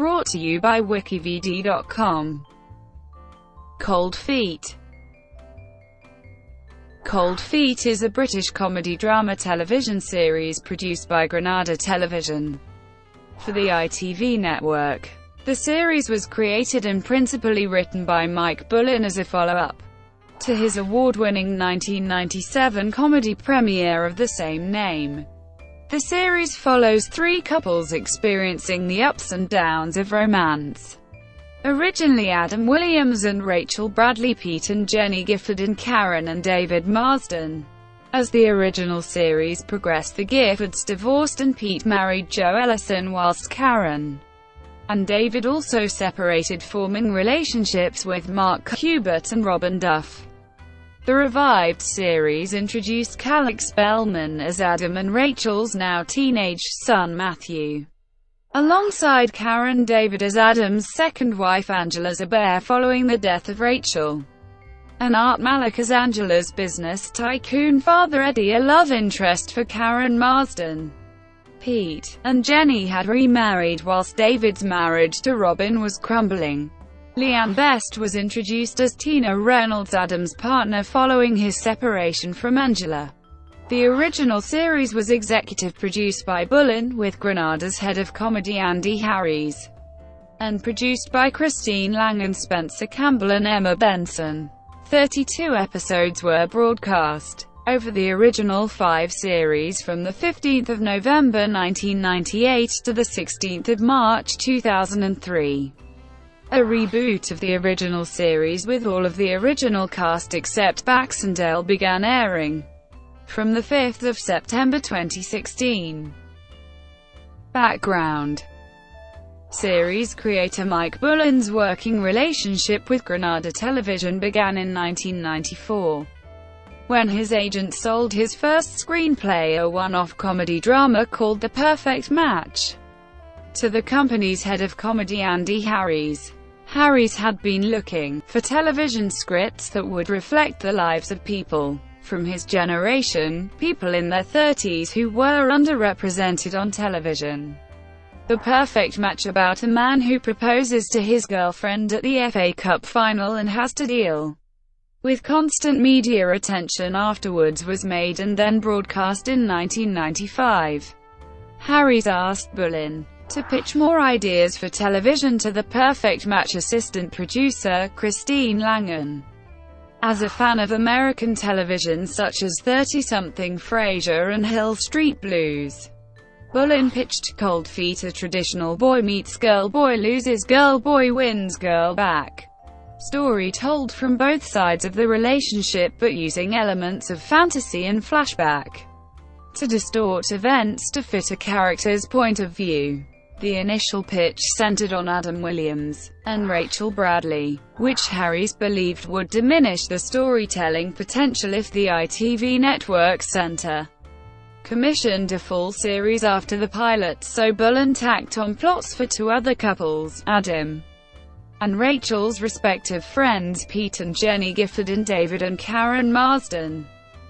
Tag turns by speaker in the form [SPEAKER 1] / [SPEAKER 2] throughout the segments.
[SPEAKER 1] Brought to you by WikiVidi.com. Cold Feet. Cold Feet is a British comedy drama television series produced by Granada Television for the ITV network. The series was created and principally written by Mike Bullen as a follow-up to his award-winning 1997 comedy premiere of the same name. The series follows three couples experiencing the ups and downs of romance. Originally Adam Williams and Rachel Bradley, Pete and Jenny Gifford, and Karen and David Marsden. As the original series progressed, the Giffords divorced and Pete married Jo Ellison, whilst Karen and David also separated, forming relationships with Mark Cubitt and Robyn Duff. The revived series introduced Ceallach Spellman as Adam and Rachel's now teenage son Matthew, alongside Karen David as Adam's second wife Angela Zubayr following the death of Rachel, and Art Malik as Angela's business tycoon father Eddie, a love interest for Karen Marsden. Pete and Jenny had remarried, whilst David's marriage to Robyn was crumbling. Leanne Best was introduced as Tina Reynolds, Adam's partner following his separation from Angela. The original series was executive produced by Bullen, with Granada's head of comedy Andy Harries, and produced by Christine Langan, Spencer Campbell and Emma Benson. 32 episodes were broadcast over the original 5 series from the 15th of November 1998 to the 16th of March 2003. A reboot of the original series with all of the original cast except Baxendale began airing from the 5th of September 2016. Background. Series creator Mike Bullen's working relationship with Granada Television began in 1994, when his agent sold his first screenplay, a one-off comedy drama called The Perfect Match, to the company's head of comedy Andy Harries. Harries had been looking for television scripts that would reflect the lives of people from his generation, people in their 30s who were underrepresented on television. The Perfect Match, about a man who proposes to his girlfriend at the FA Cup final and has to deal with constant media attention afterwards, was made and then broadcast in 1995. Harries asked Bullen to pitch more ideas for television to The Perfect Match assistant producer Christine Langan. As a fan of American television such as 30-something, Frasier and Hill Street Blues, Bullen pitched Cold Feet, a traditional boy meets girl, boy loses, girl, boy wins, girl back story told from both sides of the relationship but using elements of fantasy and flashback to distort events to fit a character's point of view. The initial pitch centered on Adam Williams and Rachel Bradley, which Harries believed would diminish the storytelling potential if the ITV network center commissioned a full series after the pilot, so Bullen tacked on plots for 2 other couples, Adam and Rachel's respective friends Pete and Jenny Gifford, and David and Karen Marsden.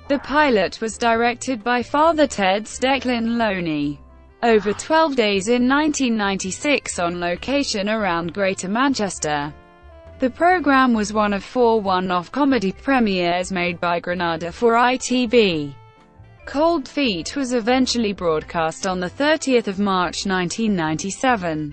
[SPEAKER 1] The pilot was directed by Father Ted's Declan Lowney over 12 days in 1996 on location around Greater Manchester. The programme was one of 4 one-off comedy premieres made by Granada for ITV. Cold Feet was eventually broadcast on the 30th of March 1997.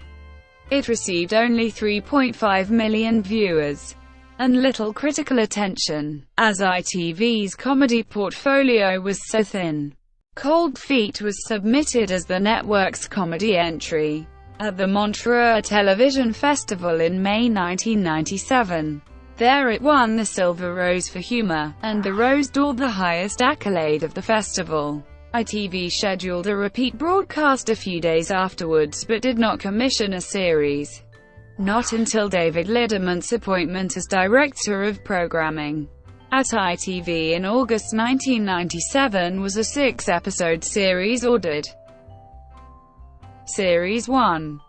[SPEAKER 1] It received only 3.5 million viewers and little critical attention, as ITV's comedy portfolio was so thin. Cold Feet was submitted as the network's comedy entry at the Montreux Television Festival in May 1997. There it won the Silver Rose for Humour, and the Rose d'Or, the highest accolade of the festival. ITV scheduled a repeat broadcast a few days afterwards but did not commission a series. Not until David Lidderman's appointment as Director of Programming at ITV in August 1997 was a 6-episode series ordered. Series 1.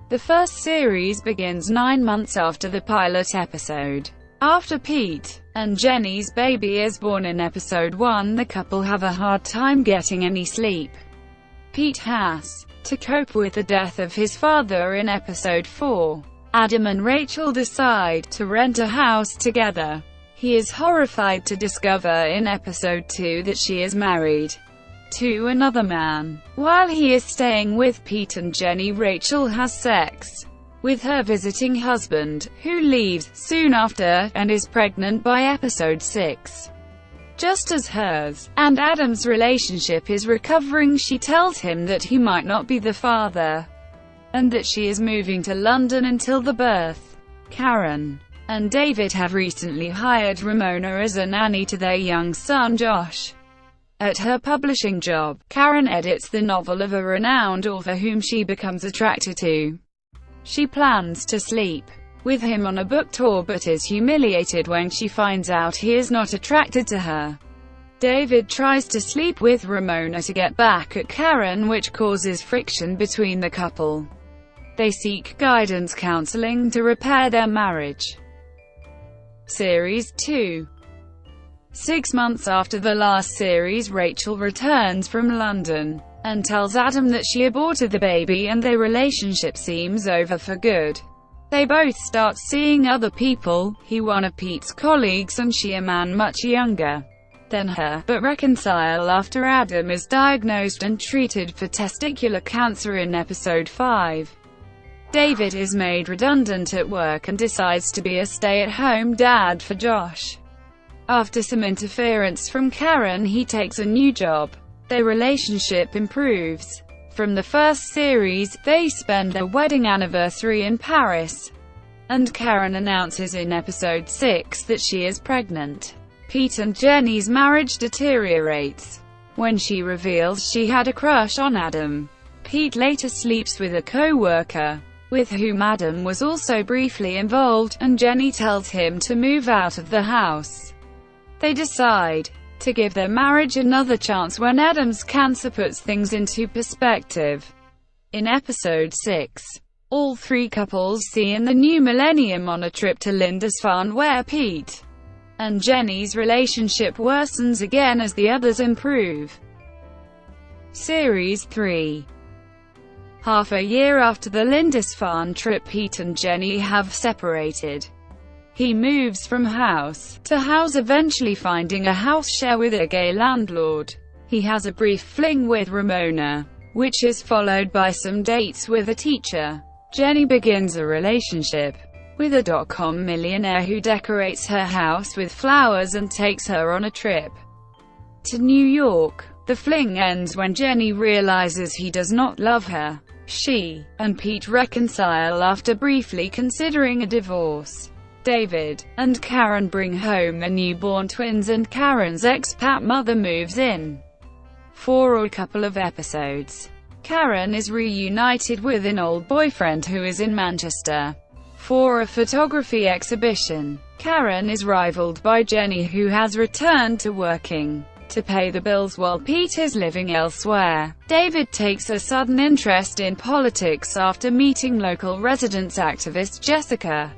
[SPEAKER 1] The first series begins 9 months after the pilot episode. After Pete and Jenny's baby is born in episode 1, the couple have a hard time getting any sleep. Pete has To cope with the death of his father in episode 4, Adam and Rachel decide to rent a house together. He is horrified to discover in episode 2 that she is married to another man. While he is staying with Pete and Jenny, Rachel has sex with her visiting husband, who leaves soon after, and is pregnant by episode 6. Just as hers and Adam's relationship is recovering, she tells him that he might not be the father, and that she is moving to London until the birth. Karen and David have recently hired Ramona as a nanny to their young son Josh. At her publishing job, Karen edits the novel of a renowned author whom she becomes attracted to. She plans to sleep with him on a book tour but is humiliated when she finds out he is not attracted to her. David tries to sleep with Ramona to get back at Karen, which causes friction between the couple. They seek guidance counseling to repair their marriage. Series 2. 6 months after the last series, Rachel returns from London and tells Adam that she aborted the baby and their relationship seems over for good. They both start seeing other people, he one of Pete's colleagues and she a man much younger than her, but reconcile after Adam is diagnosed and treated for testicular cancer in episode 5. David is made redundant at work and decides to be a stay-at-home dad for Josh. After some interference from Karen, he takes a new job. Their relationship improves. From the first series, they spend their wedding anniversary in Paris, and Karen announces in episode 6 that she is pregnant. Pete and Jenny's marriage deteriorates when she reveals she had a crush on Adam. Pete later sleeps with a co-worker, with whom Adam was also briefly involved, and Jenny tells him to move out of the house. They decide to give their marriage another chance when Adam's cancer puts things into perspective. In episode 6, all three couples see in the new millennium on a trip to Lindisfarne, where Pete and Jenny's relationship worsens again as the others improve. Series 3. Half a year after the Lindisfarne trip, Pete and Jenny have separated. He moves from house to house, eventually finding a house share with a gay landlord. He has a brief fling with Ramona, which is followed by some dates with a teacher. Jenny begins a relationship with a dot-com millionaire who decorates her house with flowers and takes her on a trip to New York. The fling ends when Jenny realizes he does not love her. She and Pete reconcile after briefly considering a divorce. David and Karen bring home their newborn twins and Karen's expat mother moves in. For a couple of episodes, Karen is reunited with an old boyfriend who is in Manchester for a photography exhibition. Karen is rivaled by Jenny, who has returned to working to pay the bills while Pete is living elsewhere. David takes a sudden interest in politics after meeting local residents activist Jessica.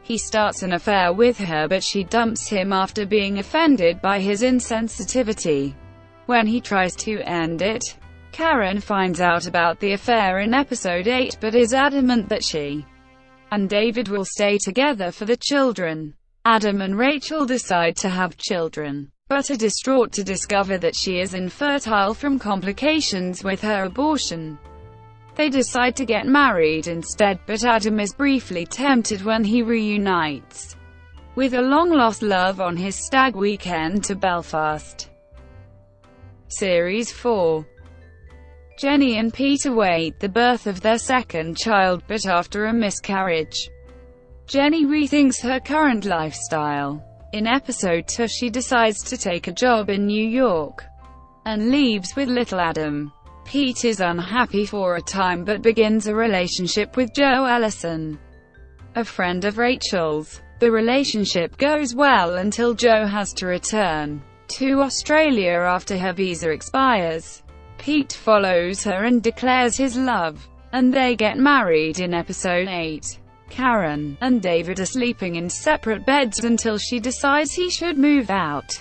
[SPEAKER 1] He starts an affair with her, but she dumps him after being offended by his insensitivity. When he tries to end it, Karen finds out about the affair in episode 8 but is adamant that she and David will stay together for the children. Adam and Rachel decide to have children, but are distraught to discover that she is infertile from complications with her abortion. They decide to get married instead, but Adam is briefly tempted when he reunites with a long-lost love on his stag weekend to Belfast. Series 4. Jenny and Pete await the birth of their second child, but after a miscarriage, Jenny rethinks her current lifestyle. In episode 2, she decides to take a job in New York and leaves with little Adam. Pete is unhappy for a time but begins a relationship with Jo Ellison, a friend of Rachel's. The relationship goes well until Jo has to return to Australia after her visa expires. Pete follows her and declares his love, and they get married in episode 8. Karen and David are sleeping in separate beds until she decides he should move out.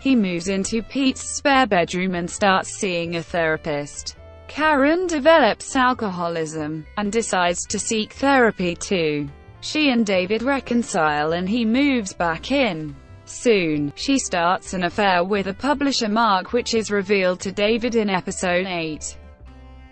[SPEAKER 1] He moves into Pete's spare bedroom and starts seeing a therapist. Karen develops alcoholism, and decides to seek therapy too. She and David reconcile and he moves back in. Soon, she starts an affair with a publisher Mark, which is revealed to David in episode 8.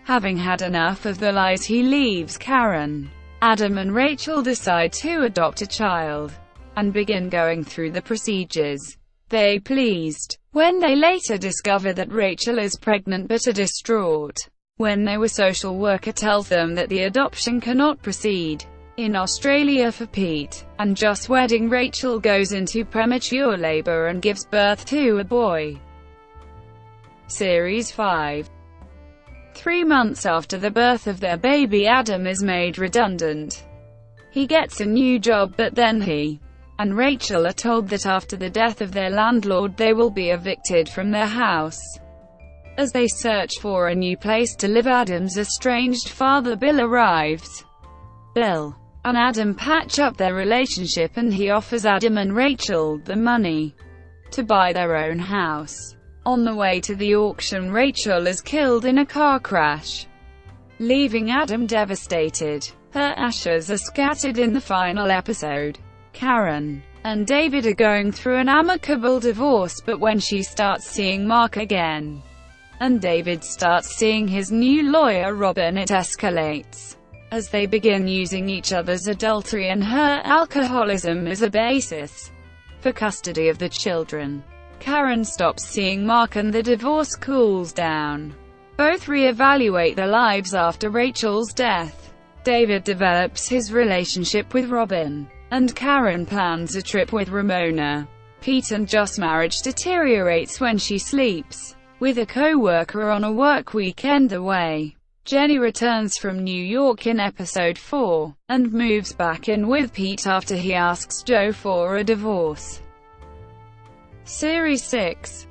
[SPEAKER 1] Having had enough of the lies, he leaves Karen. Adam and Rachel decide to adopt a child, and begin going through the procedures. They pleased when they later discover that Rachel is pregnant but are distraught when their social worker tells them that the adoption cannot proceed. In Australia for Pete and Jo's wedding, Rachel goes into premature labor and gives birth to a boy. Series 5. 3 months after the birth of their baby, Adam is made redundant. He gets a new job, but then he and Rachel are told that after the death of their landlord they will be evicted from their house. As they search for a new place to live, Adam's estranged father Bill arrives. Bill and Adam patch up their relationship, and he offers Adam and Rachel the money to buy their own house. On the way to the auction, Rachel is killed in a car crash, leaving Adam devastated. Her ashes are scattered in the final episode. Karen and David are going through an amicable divorce, but when she starts seeing Mark again, and David starts seeing his new lawyer Robyn, it escalates. As they begin using each other's adultery and her alcoholism as a basis for custody of the children, Karen stops seeing Mark and the divorce cools down. Both re-evaluate their lives after Rachel's death. David develops his relationship with Robyn, and Karen plans a trip with Ramona. Pete and Jo's marriage deteriorates when she sleeps with a co-worker on a work weekend away. Jenny returns from New York in episode 4, and moves back in with Pete after he asks Jo for a divorce. Series 6.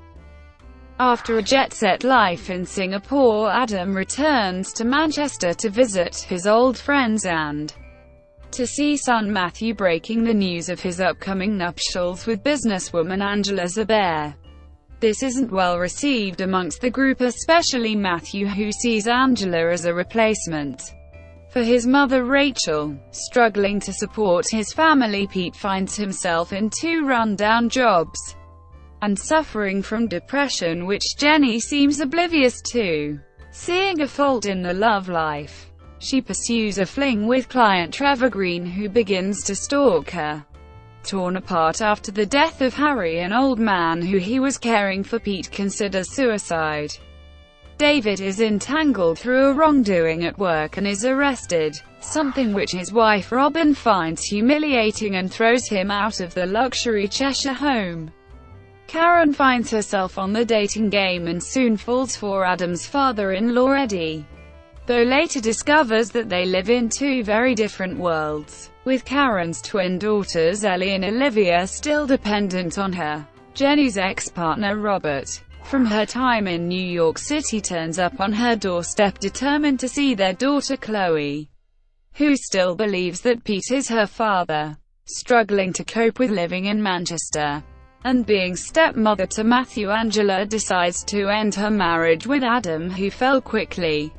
[SPEAKER 1] After a jet-set life in Singapore, Adam returns to Manchester to visit his old friends and to see son Matthew, breaking the news of his upcoming nuptials with businesswoman Angela Zubayr. This isn't well received amongst the group, especially Matthew, who sees Angela as a replacement for his mother Rachel. Struggling to support his family, Pete finds himself in 2 rundown jobs and suffering from depression, which Jenny seems oblivious to. Seeing a fault in the love life, she pursues a fling with client Trevor Green, who begins to stalk her. Torn apart after the death of Harry, an old man who he was caring for, Pete considers suicide. David is entangled through a wrongdoing at work and is arrested, something which his wife Robyn finds humiliating and throws him out of the luxury Cheshire home. Karen finds herself on the dating game and soon falls for Adam's father-in-law Eddie, though later discovers that they live in 2 very different worlds, with Karen's twin daughters Ellie and Olivia still dependent on her. Jenny's ex-partner Robert, from her time in New York City, turns up on her doorstep determined to see their daughter Chloe, who still believes that Pete is her father. Struggling to cope with living in Manchester and being stepmother to Matthew, Angela decides to end her marriage with Adam, who fell quickly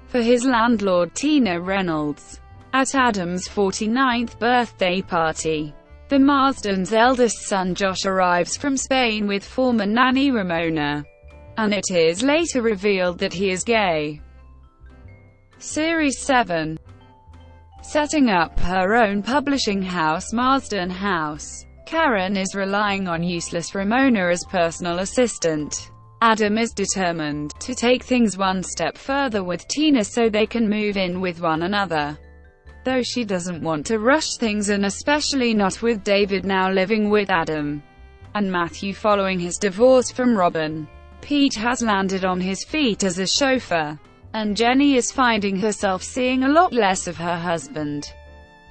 [SPEAKER 1] for his landlord Tina Reynolds. At Adam's 49th birthday party, the Marsden's eldest son Josh arrives from Spain with former nanny Ramona, and it is later revealed that he is gay. Series 7. Setting up her own publishing house, Marsden House, Karen is relying on useless Ramona as personal assistant. Adam is determined to take things one step further with Tina so they can move in with one another, though she doesn't want to rush things, and especially not with David now living with Adam and Matthew following his divorce from Robyn. Pete has landed on his feet as a chauffeur, and Jenny is finding herself seeing a lot less of her husband.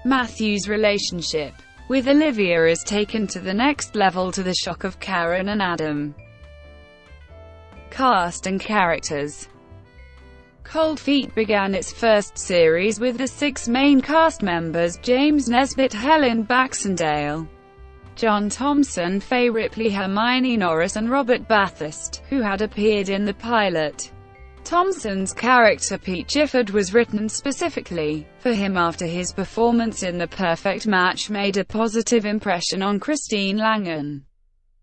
[SPEAKER 1] Matthew's relationship with Olivia is taken to the next level to the shock of Karen and Adam. Cast and characters. Cold Feet began its first series with the 6 main cast members: James Nesbitt, Helen Baxendale, John Thompson, Fay Ripley, Hermione Norris and Robert Bathurst, who had appeared in the pilot. Thompson's character Pete Gifford was written specifically for him after his performance in The Perfect Match made a positive impression on Christine Langan.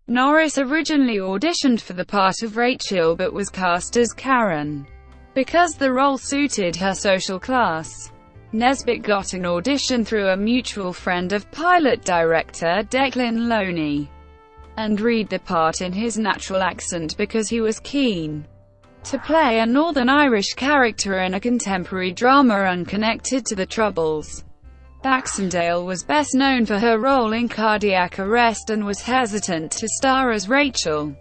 [SPEAKER 1] Norris originally auditioned for the part of Rachel but was cast as Karen because the role suited her social class. Nesbitt got an audition through a mutual friend of pilot director Declan Lowney, and read the part in his natural accent because he was keen to play a Northern Irish character in a contemporary drama unconnected to the Troubles. Baxendale was best known for her role in Cardiac Arrest and was hesitant to star as Rachel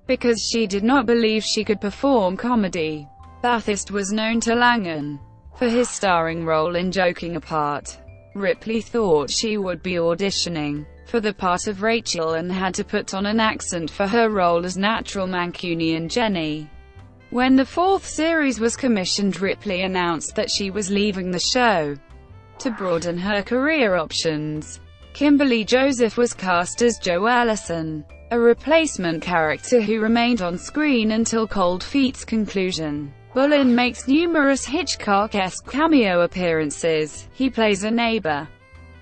[SPEAKER 1] because she did not believe she could perform comedy. Bathurst was known to Langan for his starring role in Joking Apart. Ripley thought she would be auditioning for the part of Rachel and had to put on an accent for her role as natural Mancunian Jenny. When the fourth series was commissioned, Ripley announced that she was leaving the show to broaden her career options. Kimberly Joseph was cast as Jo Ellison, a replacement character who remained on screen until Cold Feet's conclusion. Bullen makes numerous Hitchcock-esque cameo appearances. He plays a neighbor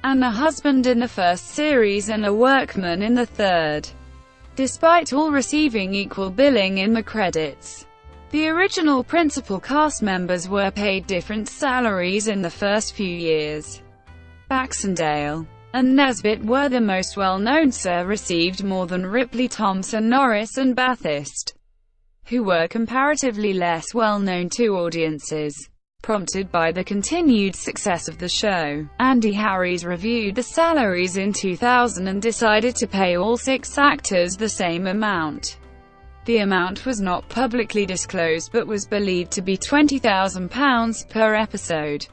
[SPEAKER 1] and a husband in the first series and a workman in the third, despite all receiving equal billing in the credits. The original principal cast members were paid different salaries in the first few years. Baxendale and Nesbitt were the most well-known. Sir received more than Ripley, Thompson, Norris and Bathurst, who were comparatively less well-known to audiences. Prompted by the continued success of the show, Andy Harries reviewed the salaries in 2000 and decided to pay all 6 actors the same amount. The amount was not publicly disclosed but was believed to be £20,000 per episode,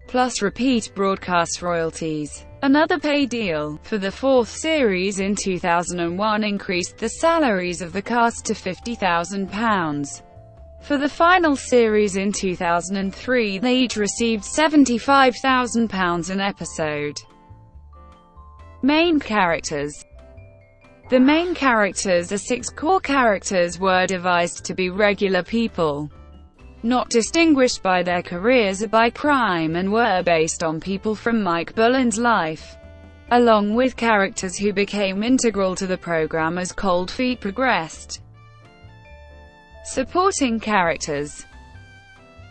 [SPEAKER 1] plus repeat broadcast royalties. Another pay deal for the fourth series in 2001 increased the salaries of the cast to £50,000. For the final series in 2003, they each received £75,000 an episode. Main characters. The main characters, the 6 core characters, were devised to be regular people, not distinguished by their careers or by crime, and were based on people from Mike Bullen's life, along with characters who became integral to the program as Cold Feet progressed. Supporting characters.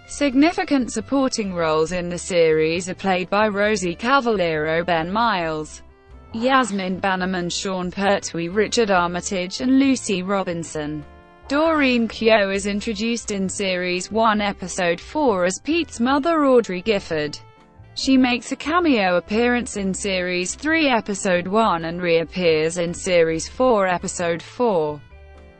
[SPEAKER 1] Significant supporting roles in the series are played by Rosie Cavaliero, Ben Miles, Yasmin Bannerman, Sean Pertwee, Richard Armitage, and Lucy Robinson. Doreen Keogh is introduced in Series 1, Episode 4 as Pete's mother, Audrey Gifford. She makes a cameo appearance in Series 3, Episode 1 and reappears in Series 4, Episode 4,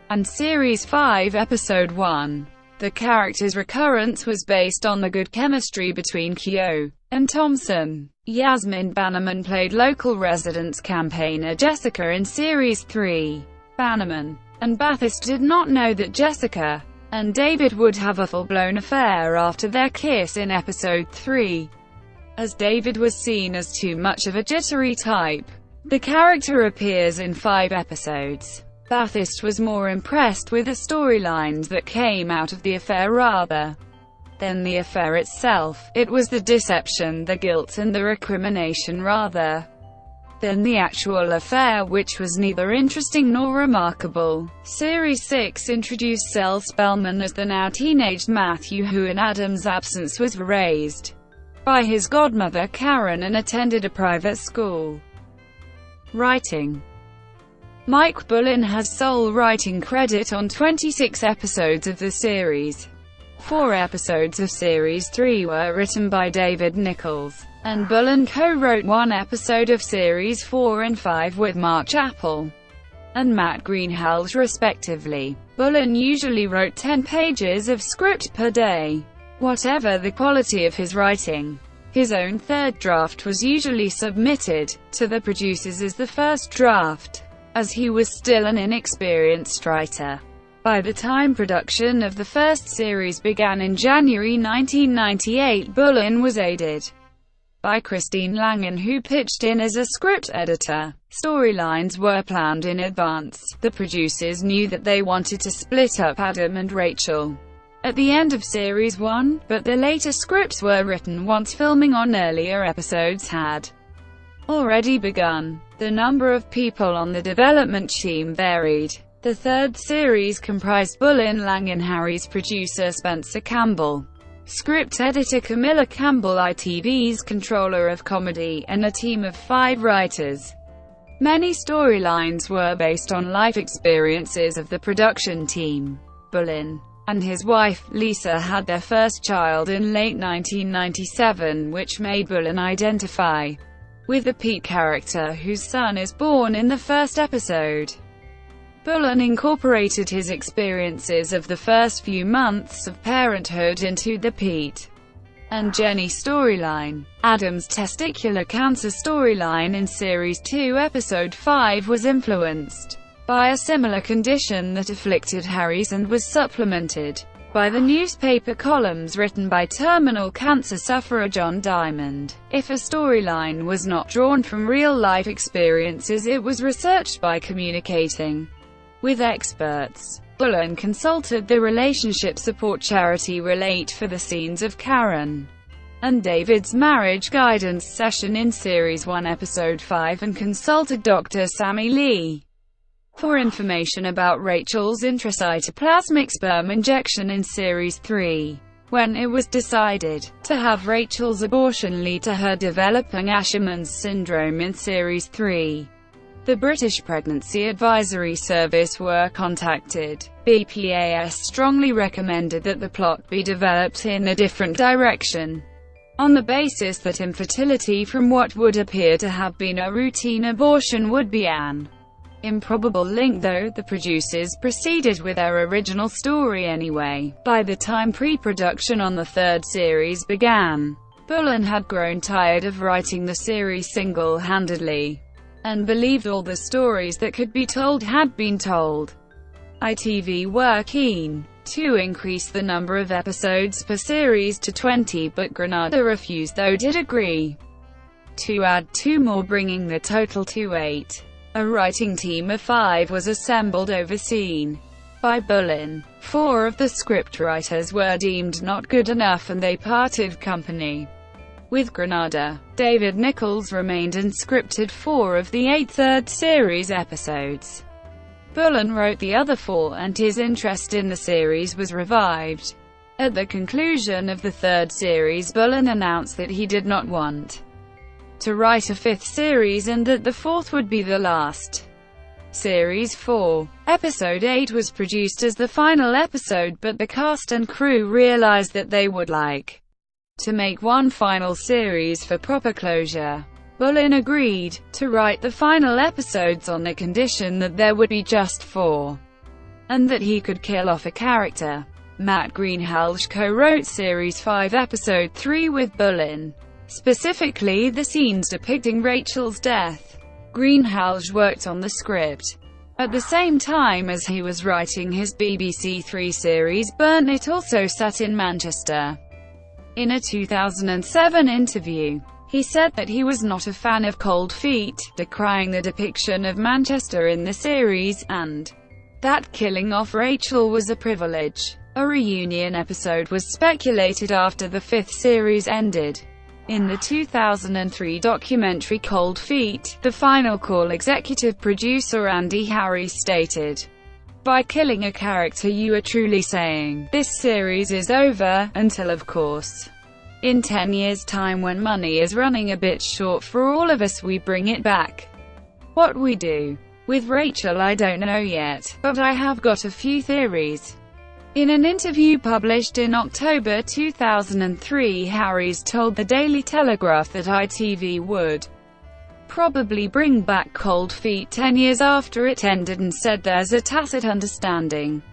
[SPEAKER 1] and Series 5, Episode 1. The character's recurrence was based on the good chemistry between Keogh and Thompson. Yasmin Bannerman played local residence campaigner Jessica in Series 3. Bannerman and Bathurst did not know that Jessica and David would have a full-blown affair after their kiss in Episode 3, as David was seen as too much of a jittery type. The character appears in 5 episodes. Bathurst was more impressed with the storylines that came out of the affair rather than the affair itself. It was the deception, the guilt and the recrimination rather than the actual affair, which was neither interesting nor remarkable. Series 6 introduced Ceallach Spellman as the now teenaged Matthew, who in Adam's absence was raised by his godmother Karen and attended a private school. Writing. Mike Bullen has sole writing credit on 26 episodes of the series. 4 episodes of Series 3 were written by David Nichols, and Bullen co-wrote 1 episode of Series 4 and 5 with Mark Chappell and Matt Greenhalgh respectively. Bullen usually wrote 10 pages of script per day. Whatever the quality of his writing, his own third draft was usually submitted to the producers as the first draft, as he was still an inexperienced writer. By the time production of the first series began in January 1998, Bullen was aided by Christine Langan, who pitched in as a script editor. Storylines were planned in advance. The producers knew that they wanted to split up Adam and Rachel at the end of Series 1, but the later scripts were written once filming on earlier episodes had already begun. The number of people on the development team varied. The third series comprised Bullen, Lang and Harry's producer Spencer Campbell, script editor Camilla Campbell, ITV's controller of comedy, and a team of 5 writers. Many storylines were based on life experiences of the production team. Bullen and his wife, Lisa, had their first child in late 1997, which made Bullen identify with the Pete character, whose son is born in the first episode. Bullen incorporated his experiences of the first few months of parenthood into the Pete and Jenny storyline. Adam's testicular cancer storyline in Series 2 Episode 5 was influenced by a similar condition that afflicted Harry's and was supplemented by the newspaper columns written by terminal cancer sufferer John Diamond. If a storyline was not drawn from real-life experiences, it was researched by communicating with experts. Bullen consulted the relationship support charity Relate for the scenes of Karen and David's marriage guidance session in Series 1 Episode 5 and consulted Dr. Sammy Lee for information about Rachel's intracytoplasmic sperm injection in Series 3. When it was decided to have Rachel's abortion lead to her developing Asherman's syndrome in Series 3, the British Pregnancy Advisory Service were contacted. BPAS strongly recommended that the plot be developed in a different direction, on the basis that infertility from what would appear to have been a routine abortion would be an improbable link, though the producers proceeded with their original story anyway. By the time pre-production on the third series began, Bullen had grown tired of writing the series single-handedly, and believed all the stories that could be told had been told. ITV were keen to increase the number of episodes per series to 20, but Granada refused, though did agree to add 2 more, bringing the total to 8. A writing team of 5 was assembled, overseen by Bullen. 4 of the scriptwriters were deemed not good enough and they parted company with Granada. David Nichols remained and scripted 4 of the 8 third series episodes. Bullen wrote the other 4, and his interest in the series was revived. At the conclusion of the third series, Bullen announced that he did not want to write a 5th series and that the 4th would be the last. Series 4, Episode 8 was produced as the final episode, but the cast and crew realized that they would like to make one final series for proper closure. Bullen agreed to write the final episodes on the condition that there would be just 4, and that he could kill off a character. Matt Greenhalgh co-wrote Series 5 Episode 3 with Bullen, specifically the scenes depicting Rachel's death. Greenhalgh worked on the script at the same time as he was writing his BBC 3 series Burn It, also set in Manchester. In a 2007 interview, he said that he was not a fan of Cold Feet, decrying the depiction of Manchester in the series, and that killing off Rachel was a privilege. A reunion episode was speculated after the 5th series ended. In the 2003 documentary Cold Feet, The Final Call executive producer Andy Harries stated, "By killing a character you are truly saying, this series is over, until of course, in 10 years' time when money is running a bit short for all of us, we bring it back. What we do with Rachel I don't know yet, but I have got a few theories." In an interview published in October 2003, Harries told the Daily Telegraph that ITV would probably bring back Cold Feet 10 years after it ended, and said there's a tacit understanding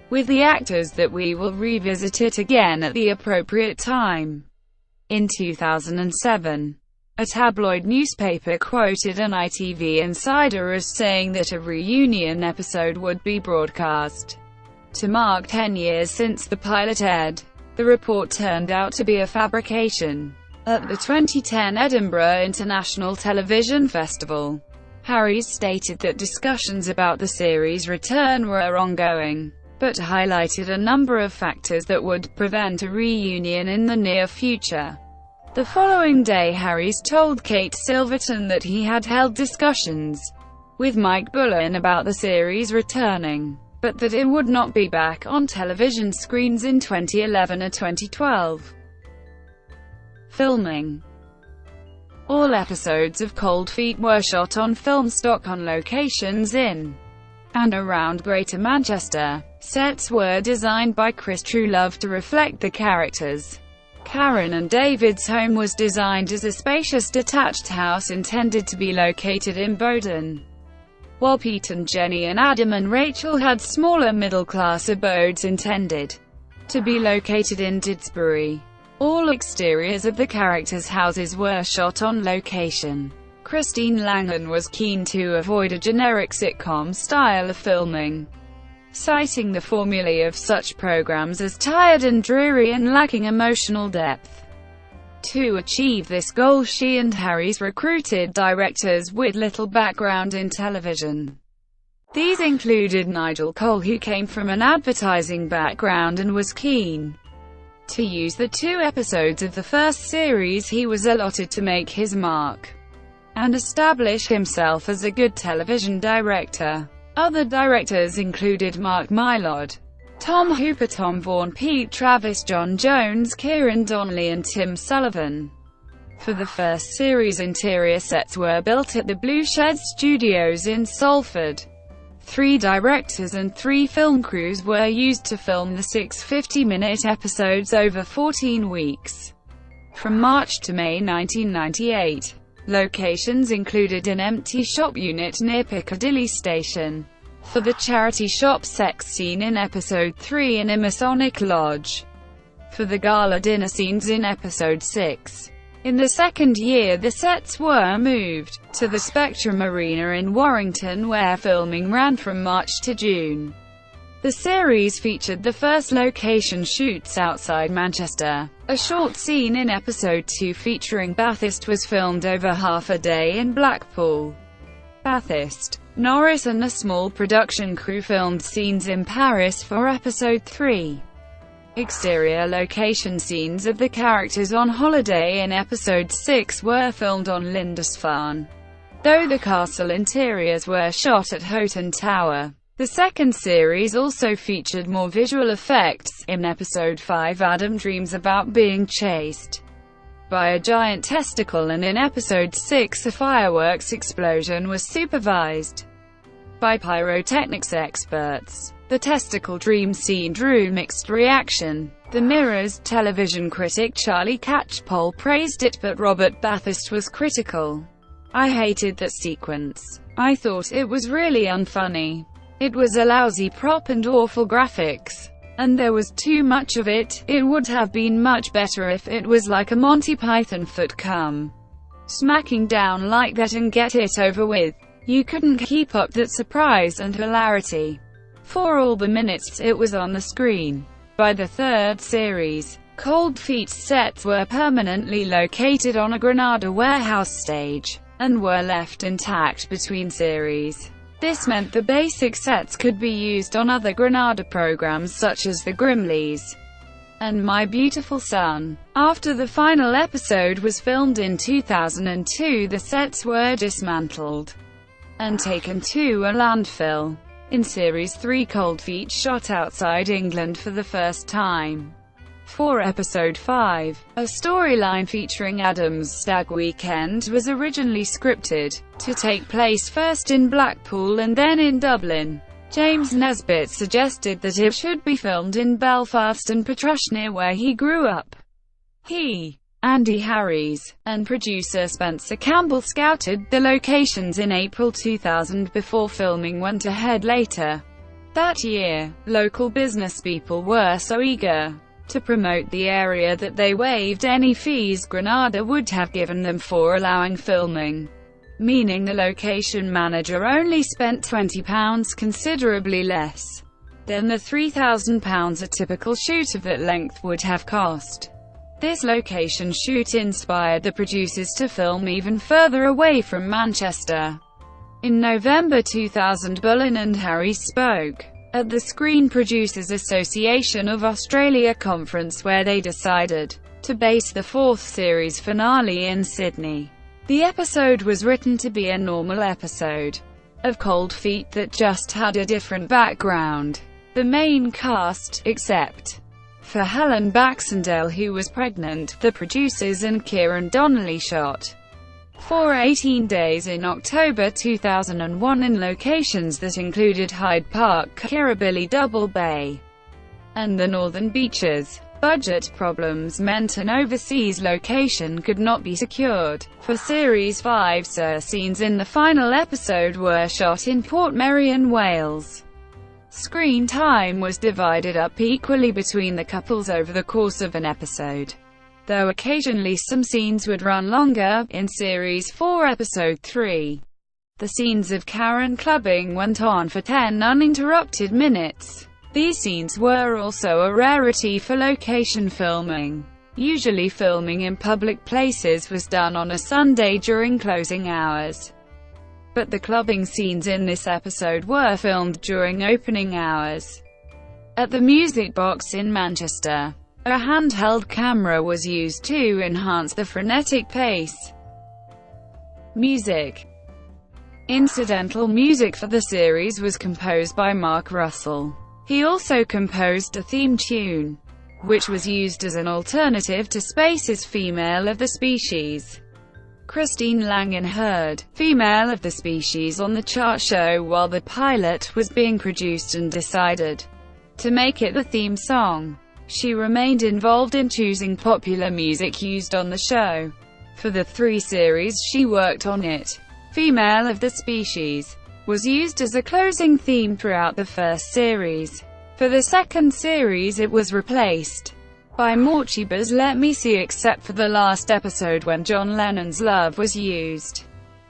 [SPEAKER 1] with the actors that we will revisit it again at the appropriate time. In 2007, a tabloid newspaper quoted an ITV insider as saying that a reunion episode would be broadcast to mark 10 years since the pilot aired. The report turned out to be a fabrication. At the 2010 Edinburgh International Television Festival, Harries stated that discussions about the series' return were ongoing. but highlighted a number of factors that would prevent a reunion in the near future. The following day, Harries told Kate Silverton that he had held discussions with Mike Bullen about the series returning, but that it would not be back on television screens in 2011 or 2012. Filming. All episodes of Cold Feet were shot on film stock on locations in and around Greater Manchester. Sets were designed by Chris Truelove to reflect the characters. Karen and David's home was designed as a spacious detached house intended to be located in Bowden, while Pete and Jenny and Adam and Rachel had smaller middle-class abodes intended to be located in Didsbury. All exteriors of the characters' houses were shot on location. Christine Langan was keen to avoid a generic sitcom style of filming, citing the formulae of such programs as tired and dreary and lacking emotional depth. To achieve this goal, she and Harries recruited directors with little background in television. These included Nigel Cole, who came from an advertising background and was keen to use the 2 episodes of the first series he was allotted to make his mark and establish himself as a good television director. Other directors included Mark Mylod, Tom Hooper, Tom Vaughan, Pete Travis, John Jones, Kieran Donnelly and Tim Sullivan. For the first series, interior sets were built at the Blue Shed Studios in Salford. 3 directors and 3 film crews were used to film the 6 50-minute episodes over 14 weeks, from March to May 1998. Locations included an empty shop unit near Piccadilly Station for the charity shop sex scene in episode 3 and a Masonic Lodge for the gala dinner scenes in episode 6. In the second year, the sets were moved to the Spectrum Arena in Warrington, where filming ran from March to June. The series featured the first location shoots outside Manchester. A short scene in episode 2 featuring Bathurst was filmed over half a day in Blackpool. Bathurst, Norris and a small production crew filmed scenes in Paris for episode 3. Exterior location scenes of the characters on holiday in episode 6 were filmed on Lindisfarne, though the castle interiors were shot at Houghton Tower. The second series also featured more visual effects. In episode 5, Adam dreams about being chased by a giant testicle, and in episode 6, a fireworks explosion was supervised by pyrotechnics experts. The testicle dream scene drew mixed reaction. The Mirror's television critic Charlie Catchpole praised it, but Robert Bathurst was critical. "I hated that sequence. I thought it was really unfunny. It was a lousy prop and awful graphics. And there was too much of it. It would have been much better if it was like a Monty Python foot come smacking down like that and get it over with. You couldn't keep up that surprise and hilarity for all the minutes it was on the screen." By the third series, Cold Feet's sets were permanently located on a Granada warehouse stage, and were left intact between series. This meant the basic sets could be used on other Granada programs such as The Grimleys and My Beautiful Son. After the final episode was filmed in 2002, the sets were dismantled and taken to a landfill. In Series 3, Cold Feet shot outside England for the first time. For Episode 5, a storyline featuring Adam's stag weekend was originally scripted to take place first in Blackpool and then in Dublin. James Nesbitt suggested that it should be filmed in Belfast and Portrushnear, where he grew up. He, Andy Harries, and producer Spencer Campbell scouted the locations in April 2000 before filming went ahead later that year. Local businesspeople were so eager to promote the area that they waived any fees Granada would have given them for allowing filming, meaning the location manager only spent £20, considerably less than the £3,000 a typical shoot of that length would have cost. This location shoot inspired the producers to film even further away from Manchester. In November 2000, Bullen and Harries spoke at the Screen Producers Association of Australia conference, where they decided to base the fourth series finale in Sydney. The episode was written to be a normal episode of Cold Feet that just had a different background. The main cast, except for Helen Baxendale, who was pregnant, the producers and Kieran Donnelly shot for 18 days in October 2001 in locations that included Hyde Park, Kirribilli, Double Bay, and the Northern Beaches. Budget problems meant an overseas location could not be secured. For Series 5, scenes in the final episode were shot in Portmeirion, Wales. Screen time was divided up equally between the couples over the course of an episode, though occasionally some scenes would run longer. In Series 4, Episode 3, the scenes of Karen clubbing went on for 10 uninterrupted minutes. These scenes were also a rarity for location filming. Usually filming in public places was done on a Sunday during closing hours, but the clubbing scenes in this episode were filmed during opening hours. At the Music Box in Manchester, a handheld camera was used to enhance the frenetic pace. Music. Incidental music for the series was composed by Mark Russell. He also composed a theme tune, which was used as an alternative to Space's Female of the Species. Christine Langan heard Female of the Species on the chart show while the pilot was being produced and decided to make it the theme song. She remained involved in choosing popular music used on the show. For the 3 series she worked on it, Female of the Species was used as a closing theme throughout the first series. For the second series it was replaced by Morcheeba's Let Me See, except for the last episode when John Lennon's Love was used.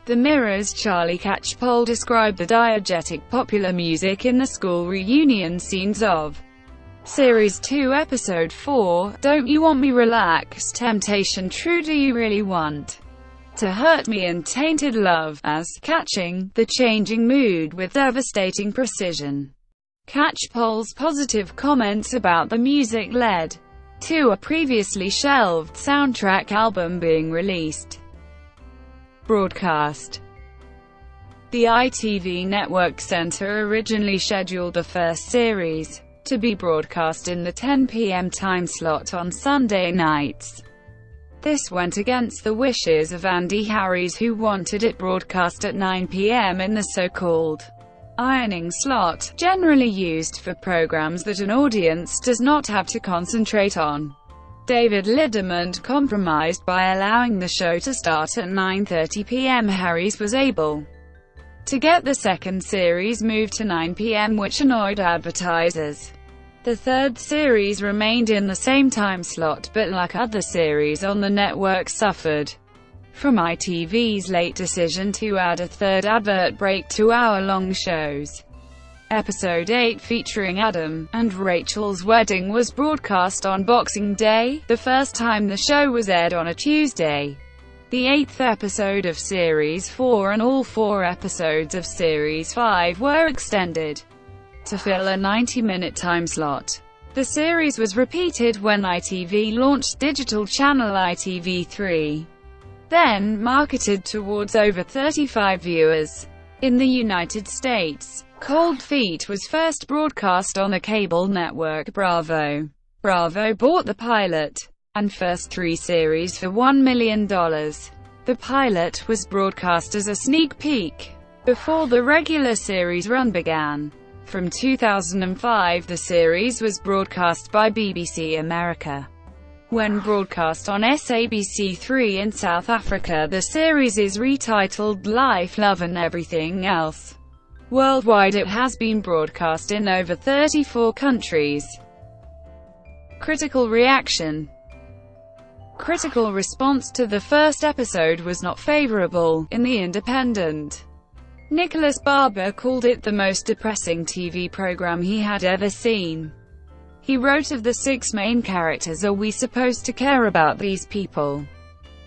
[SPEAKER 1] The Mirror's Charlie Catchpole described the diegetic popular music in the school reunion scenes of Series 2, Episode 4, Don't You Want Me, Relax, Temptation, True, Do You Really Want to Hurt Me, and Tainted Love, as catching the changing mood with devastating precision. Catchpole's positive comments about the music led to a previously shelved soundtrack album being released. Broadcast. The ITV Network Centre originally scheduled the first series to be broadcast in the 10 p.m. time slot on Sunday nights. This went against the wishes of Andy Harries, who wanted it broadcast at 9 p.m. in the so-called ironing slot, generally used for programs that an audience does not have to concentrate on. David Liddermont compromised by allowing the show to start at 9:30 p.m. Harries was able to get the second series moved to 9 p.m., which annoyed advertisers. The third series remained in the same time slot, but like other series on the network suffered from ITV's late decision to add a third advert break to hour-long shows. Episode 8, featuring Adam and Rachel's wedding, was broadcast on Boxing Day, the first time the show was aired on a Tuesday. The 8th episode of Series 4 and all 4 episodes of Series 5 were extended to fill a 90-minute time slot. The series was repeated when ITV launched digital channel ITV3, then marketed towards over 35 viewers. In the United States, Cold Feet was first broadcast on the cable network Bravo. Bravo bought the pilot and first 3 series for $1 million. The pilot was broadcast as a sneak peek before the regular series run began. From 2005, the series was broadcast by BBC America. When broadcast on SABC3 in South Africa, the series is retitled Life, Love and Everything Else. Worldwide it has been broadcast in over 34 countries. Critical reaction. Critical response to the first episode was not favorable. In The Independent, Nicholas Barber called it the most depressing TV program he had ever seen. He wrote, of the 6 main characters, are we supposed to care about these people?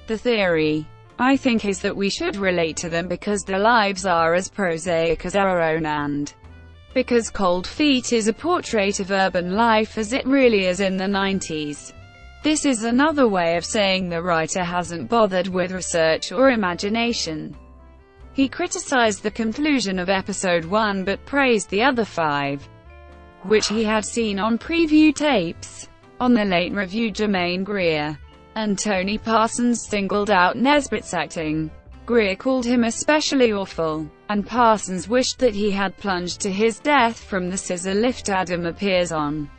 [SPEAKER 1] The theory, I think, is that we should relate to them because their lives are as prosaic as our own, and because Cold Feet is a portrait of urban life as it really is in the 90s. This is another way of saying the writer hasn't bothered with research or imagination. He criticized the conclusion of episode 1 but praised the other 5, which he had seen on preview tapes. On the Late Review, Jermaine Greer and Tony Parsons singled out Nesbitt's acting. Greer called him especially awful, and Parsons wished that he had plunged to his death from the scissor lift Adam appears on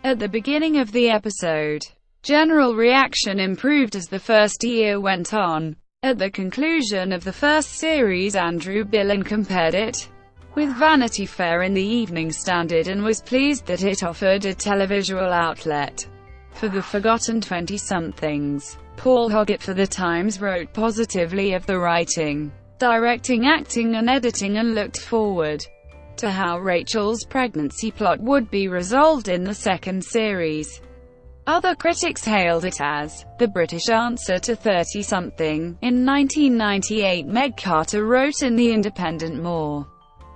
[SPEAKER 1] at the beginning of the episode. General reaction improved as the first year went on. At the conclusion of the first series, Andrew Billen compared it with Vanity Fair in the Evening Standard and was pleased that it offered a televisual outlet for the forgotten 20-somethings. Paul Hoggett for The Times wrote positively of the writing, directing, acting and editing, and looked forward to how Rachel's pregnancy plot would be resolved in the second series. Other critics hailed it as the British answer to 30-something. In 1998, Meg Carter wrote in The Independent, more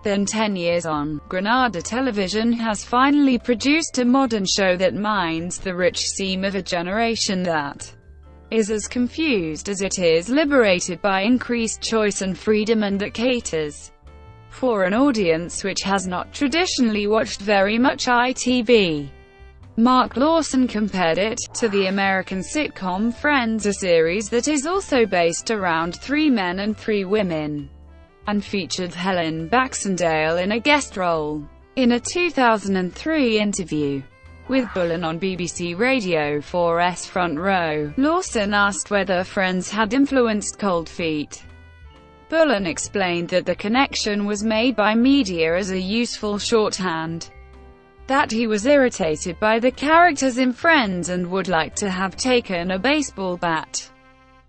[SPEAKER 1] than 10 years on, Granada Television has finally produced a modern show that mines the rich seam of a generation that is as confused as it is liberated by increased choice and freedom, and that caters for an audience which has not traditionally watched very much ITV. Mark Lawson compared it to the American sitcom Friends, a series that is also based around 3 men and 3 women, and featured Helen Baxendale in a guest role. In a 2003 interview with Bullen on BBC Radio 4's Front Row, Lawson asked whether Friends had influenced Cold Feet. Bullen explained that the connection was made by media as a useful shorthand, that he was irritated by the characters in Friends and would like to have taken a baseball bat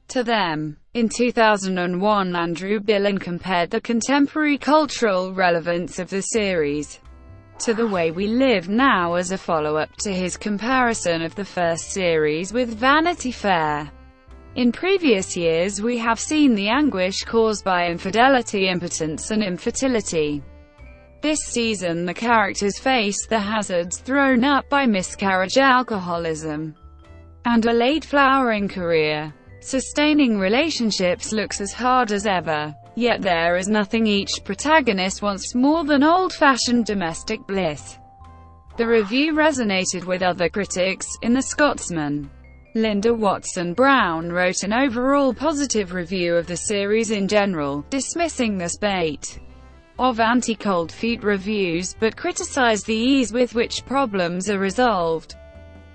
[SPEAKER 1] to them. In 2001, Andrew Billen compared the contemporary cultural relevance of the series to The Way We Live Now as a follow-up to his comparison of the first series with Vanity Fair. In previous years we have seen the anguish caused by infidelity, impotence and infertility. This season the characters face the hazards thrown up by miscarriage, alcoholism, and a late flowering career. Sustaining relationships looks as hard as ever, yet there is nothing each protagonist wants more than old-fashioned domestic bliss. The review resonated with other critics. In The Scotsman, Linda Watson-Brown wrote an overall positive review of the series in general, dismissing the spate of anti-Cold Feet reviews, but criticized the ease with which problems are resolved,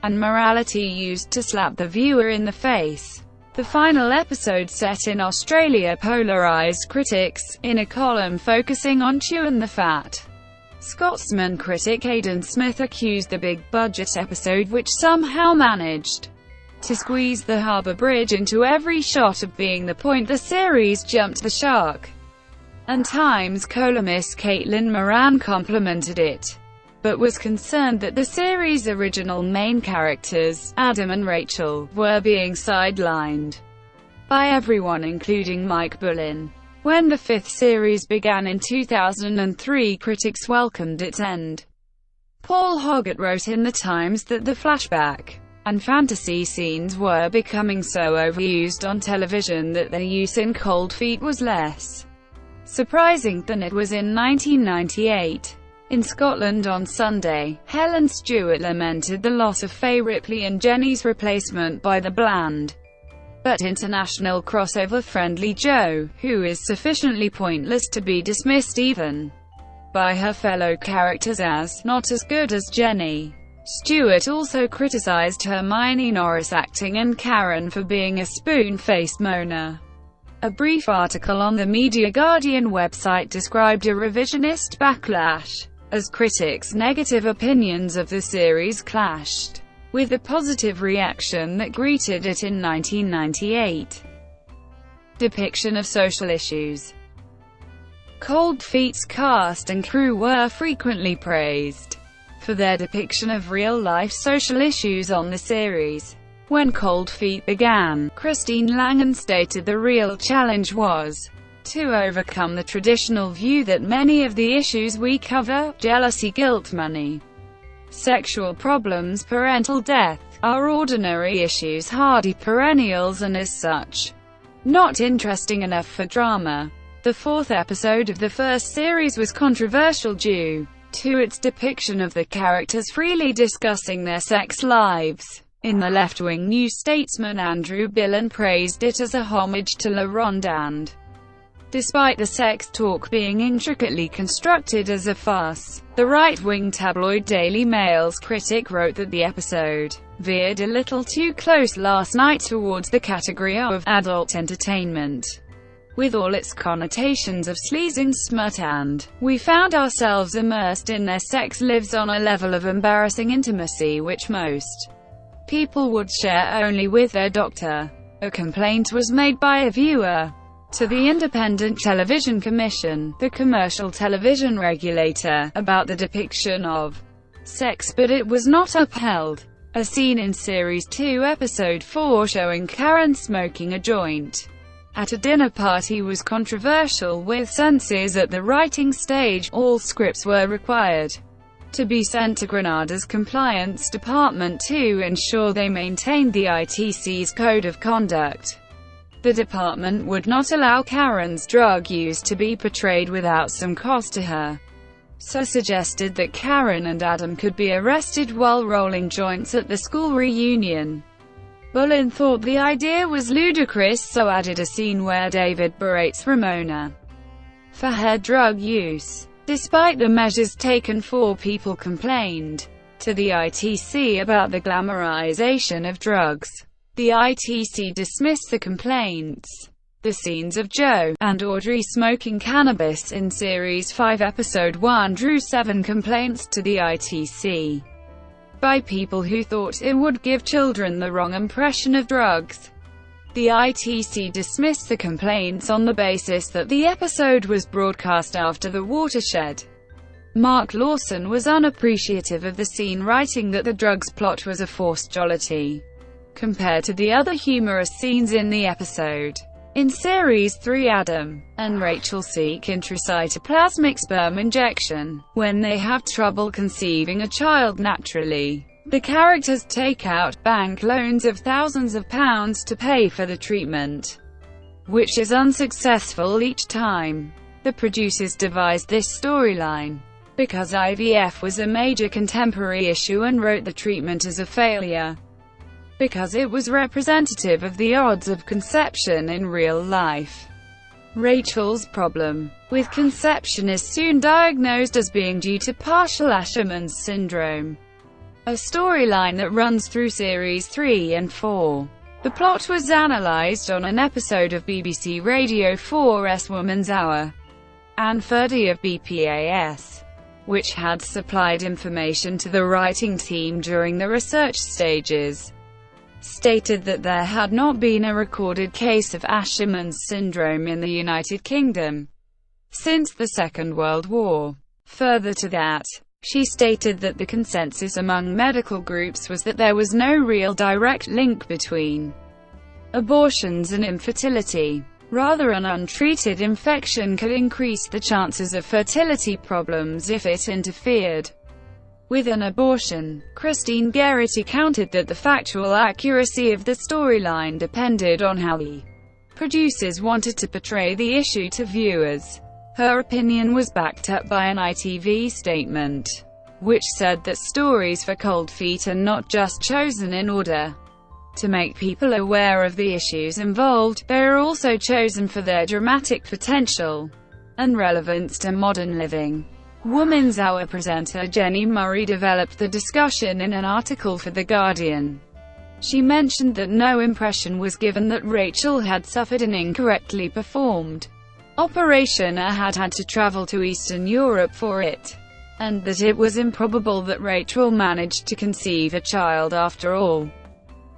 [SPEAKER 1] and morality used to slap the viewer in the face. The final episode, set in Australia, polarized critics. In a column focusing on Chewin' the Fat, Scotsman critic Aidan Smith accused the big-budget episode, which somehow managed to squeeze the harbour bridge into every shot, of being the point the series jumped the shark. And Times columnist Caitlin Moran complimented it, but was concerned that the series' original main characters, Adam and Rachel, were being sidelined by everyone, including Mike Bullen. When the 5th series began in 2003, critics welcomed its end. Paul Hoggett wrote in The Times that the flashback and fantasy scenes were becoming so overused on television that their use in Cold Feet was less surprising than it was in 1998. In Scotland on Sunday, Helen Stewart lamented the loss of Fay Ripley and Jenny's replacement by the bland but international crossover-friendly Jo, who is sufficiently pointless to be dismissed even by her fellow characters as not as good as Jenny. Stewart also criticized Hermione Norris' acting and Karen for being a spoon-faced moaner. A brief article on the Media Guardian website described a revisionist backlash, as critics' negative opinions of the series clashed with the positive reaction that greeted it in 1998. Depiction of social issues. Cold Feet's cast and crew were frequently praised for their depiction of real-life social issues on the series. When Cold Feet began, Christine Langan stated the real challenge was To overcome the traditional view that many of the issues we cover, jealousy, guilt, money, sexual problems, parental death, are ordinary issues, hardy perennials, and as such, not interesting enough for drama. The fourth episode of the first series was controversial due to its depiction of the characters freely discussing their sex lives. In the left-wing New Statesman, Andrew Billen praised it as a homage to La Ronde and, despite the sex talk being intricately constructed as a farce, the right-wing tabloid Daily Mail's critic wrote that the episode veered a little too close last night towards the category of adult entertainment, with all its connotations of sleaze and smut, and we found ourselves immersed in their sex lives on a level of embarrassing intimacy which most people would share only with their doctor. A complaint was made by a viewer to the Independent Television Commission, the commercial television regulator, about the depiction of sex, but it was not upheld. A scene in Series 2, Episode 4 showing Karen smoking a joint at a dinner party was controversial, with censors at the writing stage. All scripts were required to be sent to Granada's compliance department to ensure they maintained the ITC's code of conduct. The department would not allow Karen's drug use to be portrayed without some cost to her, so suggested that Karen and Adam could be arrested while rolling joints at the school reunion. Bullen thought the idea was ludicrous, so added a scene where David berates Ramona for her drug use. Despite the measures taken, 4 people complained to the ITC about the glamorization of drugs. The ITC dismissed the complaints. The scenes of Jo and Audrey smoking cannabis in Series 5 Episode 1 drew 7 complaints to the ITC by people who thought it would give children the wrong impression of drugs. The ITC dismissed the complaints on the basis that the episode was broadcast after the watershed. Mark Lawson was unappreciative of the scene, writing that the drugs plot was a forced jollity compared to the other humorous scenes in the episode. In Series 3, Adam and Rachel seek intracytoplasmic sperm injection when they have trouble conceiving a child naturally. The characters take out bank loans of thousands of pounds to pay for the treatment, which is unsuccessful each time. The producers devised this storyline because IVF was a major contemporary issue and wrote the treatment as a failure, because it was representative of the odds of conception in real life. Rachel's problem with conception is soon diagnosed as being due to partial Asherman's syndrome, a storyline that runs through Series 3 and 4. The plot was analysed on an episode of BBC Radio 4's Woman's Hour. Anne Ferdy of BPAS, which had supplied information to the writing team during the research stages, stated that there had not been a recorded case of Asherman's syndrome in the United Kingdom since the Second World War. Further to that, she stated that the consensus among medical groups was that there was no real direct link between abortions and infertility. Rather, an untreated infection could increase the chances of fertility problems if it interfered with an abortion. Christine Garrity countered that the factual accuracy of the storyline depended on how the producers wanted to portray the issue to viewers. Her opinion was backed up by an ITV statement, which said that stories for Cold Feet are not just chosen in order to make people aware of the issues involved, they are also chosen for their dramatic potential and relevance to modern living. Woman's Hour presenter Jenny Murray developed the discussion in an article for The Guardian. She mentioned that no impression was given that Rachel had suffered an incorrectly performed operation or had had to travel to Eastern Europe for it, and that it was improbable that Rachel managed to conceive a child after all.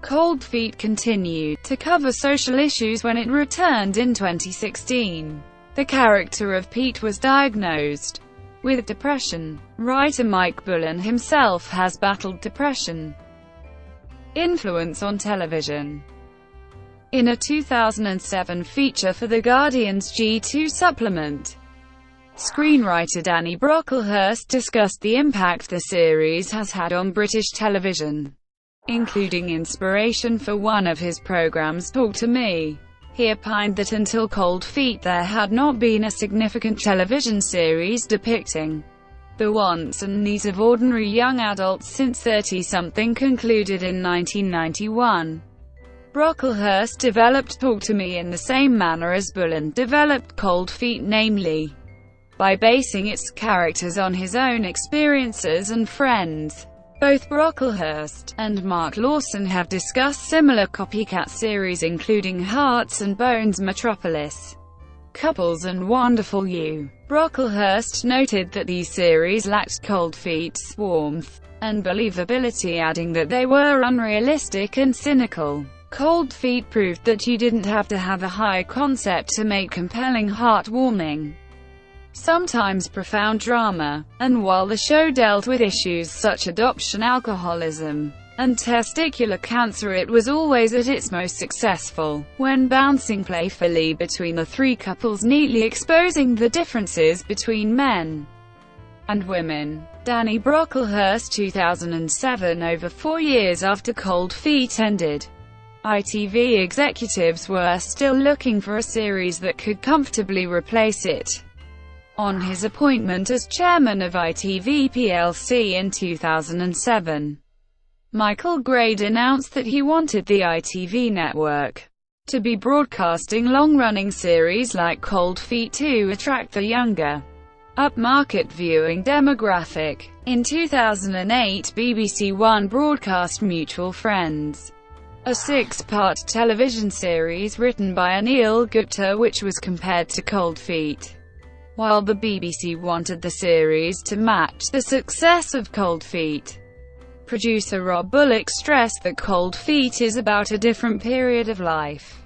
[SPEAKER 1] Cold Feet continued to cover social issues when it returned in 2016. The character of Pete was diagnosed with depression. Writer Mike Bullen himself has battled depression. Influence on television. in a 2007 feature for The Guardian's G2 supplement. Screenwriter Danny Brocklehurst discussed the impact the series has had on British television, including inspiration for one of his programs, Talk to Me. He opined that until Cold Feet there had not been a significant television series depicting the wants and needs of ordinary young adults since 30-something concluded in 1991. Brocklehurst developed Talk to Me in the same manner as Bullen developed Cold Feet, namely by basing its characters on his own experiences and friends. Both Brocklehurst and Mark Lawson have discussed similar copycat series including Hearts and Bones, Metropolis, Couples and Wonderful You. Brocklehurst noted that these series lacked Cold Feet's warmth and believability, adding that they were unrealistic and cynical. Cold Feet proved that you didn't have to have a high concept to make compelling, heartwarming, sometimes profound drama, and while the show dealt with issues such as adoption, alcoholism, and testicular cancer, it was always at its most successful when bouncing playfully between the three couples, neatly exposing the differences between men and women. Danny Brocklehurst, 2007. Over 4 years after Cold Feet ended, ITV executives were still looking for a series that could comfortably replace it. On his appointment as chairman of ITV plc in 2007, Michael Grade announced that he wanted the ITV network to be broadcasting long-running series like Cold Feet to attract the younger, upmarket viewing demographic. In 2008, BBC One broadcast Mutual Friends, a 6-part television series written by Anil Gupta which was compared to Cold Feet. While the BBC wanted the series to match the success of Cold Feet, producer Rob Bullock stressed that Cold Feet is about a different period of life.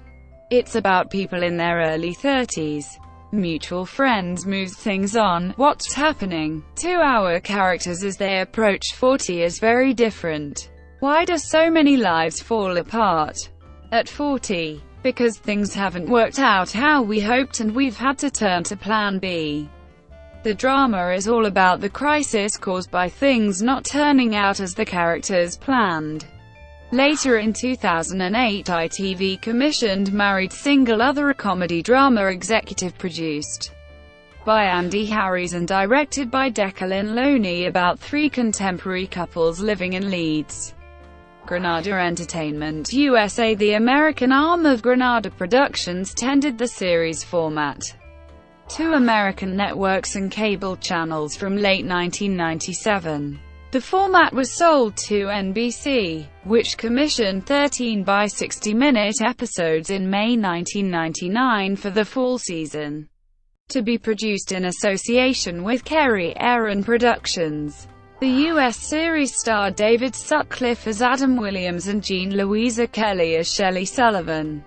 [SPEAKER 1] It's about people in their early 30s. Mutual Friends moves things on. What's happening to our characters as they approach 40 is very different. Why do so many lives fall apart at 40? Because things haven't worked out how we hoped and we've had to turn to plan B. The drama is all about the crisis caused by things not turning out as the characters planned. Later in 2008, ITV commissioned Married Single Other, a comedy drama executive produced by Andy Harries and directed by Declan Lowney about 3 contemporary couples living in Leeds. Granada Entertainment USA, the American arm of Granada Productions, tendered the series format to American networks and cable channels from late 1997. The format was sold to NBC, which commissioned 13 by 60-minute episodes in May 1999 for the fall season, to be produced in association with Kerry Aaron Productions. The U.S. series starred David Sutcliffe as Adam Williams and Jean Louisa Kelly as Shelley Sullivan.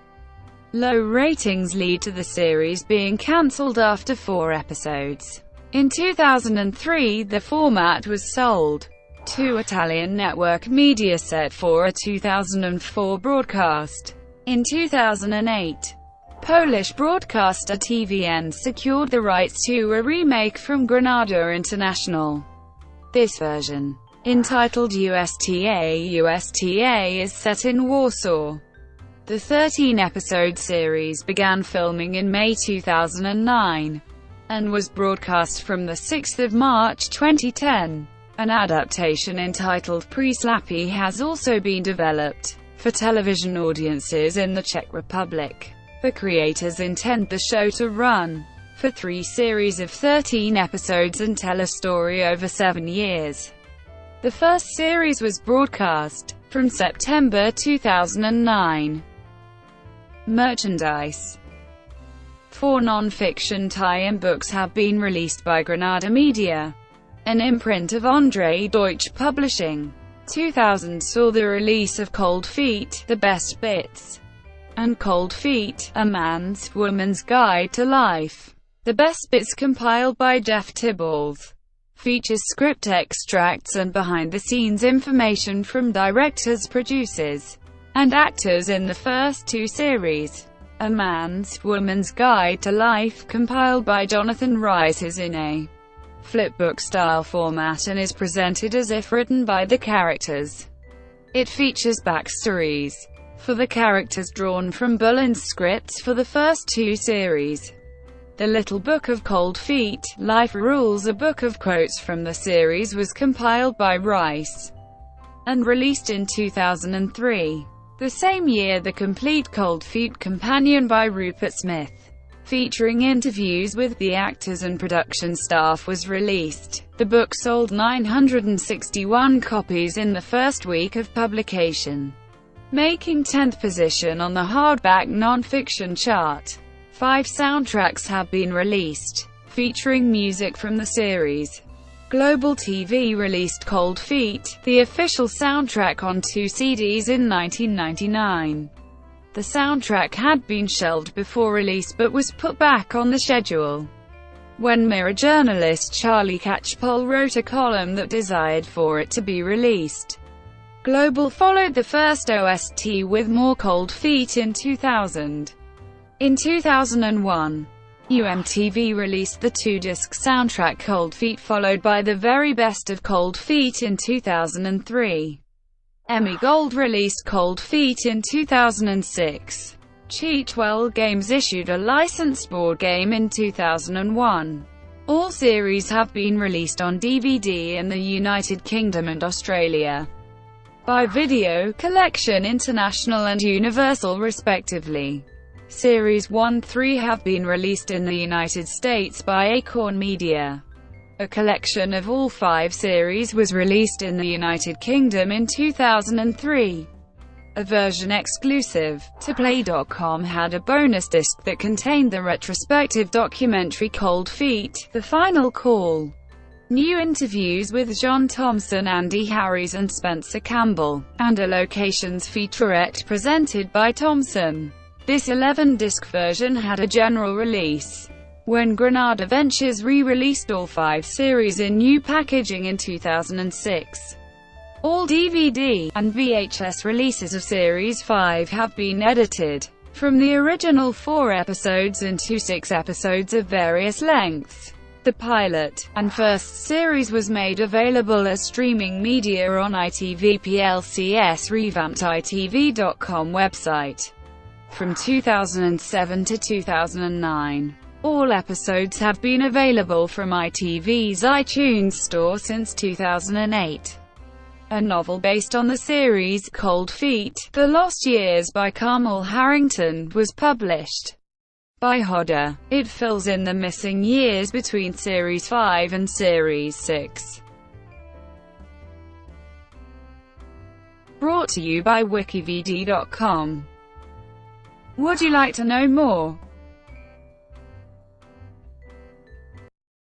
[SPEAKER 1] Low ratings lead to the series being cancelled after 4 episodes. In 2003, the format was sold to Italian network Mediaset for a 2004 broadcast. In 2008, Polish broadcaster TVN secured the rights to a remake from Granada International. This version, entitled USTA, is set in Warsaw. The 13-episode series began filming in May 2009, and was broadcast from the 6th of March 2010. An adaptation entitled Pre-Slappy has also been developed for television audiences in the Czech Republic. The creators intend the show to run for 3 series of 13 episodes and tell a story over 7 years. The first series was broadcast from September 2009. Merchandise. 4 non-fiction tie-in books have been released by Granada Media, an imprint of Andre Deutsch Publishing. 2000 saw the release of Cold Feet, The Best Bits, and Cold Feet, A Man's, Woman's Guide to Life. The Best Bits, compiled by Jeff Tibballs, features script extracts and behind-the-scenes information from directors, producers, and actors in the first two series. A Man's Woman's Guide to Life, compiled by Jonathan Rice, is in a flipbook-style format and is presented as if written by the characters. It features backstories for the characters drawn from Bullen's scripts for the first two series. The Little Book of Cold Feet, Life Rules, a book of quotes from the series, was compiled by Rice and released in 2003. The same year, the complete Cold Feet companion by Rupert Smith, featuring interviews with the actors and production staff, was released. The book sold 961 copies in the first week of publication, making 10th position on the hardback non-fiction chart. 5 soundtracks have been released, featuring music from the series. Global TV released Cold Feet, the official soundtrack, on 2 CDs in 1999. The soundtrack had been shelved before release but was put back on the schedule when Mirror journalist Charlie Catchpole wrote a column that desired for it to be released. Global followed the first OST with more Cold Feet in 2000. In 2001, UMTV released the 2-disc soundtrack Cold Feet, followed by The Very Best of Cold Feet in 2003. Emmy Gold released Cold Feet in 2006. Cheatwell Games issued a licensed board game in 2001. All series have been released on DVD in the United Kingdom and Australia by Video Collection International and Universal, respectively. Series 1-3 have been released in the United States by Acorn Media. A collection of all 5 series was released in the United Kingdom in 2003. A version exclusive to Play.com had a bonus disc that contained the retrospective documentary Cold Feet, The Final Call. New interviews with John Thompson, Andy Harries and Spencer Campbell, and a locations featurette presented by Thompson. This 11-disc version had a general release when Granada Ventures re-released all 5 series in new packaging in 2006. All DVD and VHS releases of Series 5 have been edited from the original 4 episodes into 6 episodes of various lengths. The pilot and first series was made available as streaming media on ITV plc's revamped ITV.com website from 2007 to 2009. All episodes have been available from ITV's iTunes store since 2008. A novel based on the series, Cold Feet, The Lost Years by Carmel Harrington, was published by Hodder. It fills in the missing years between Series 5 and Series 6. Brought to you by WikiVidi.com. Would you like to know more?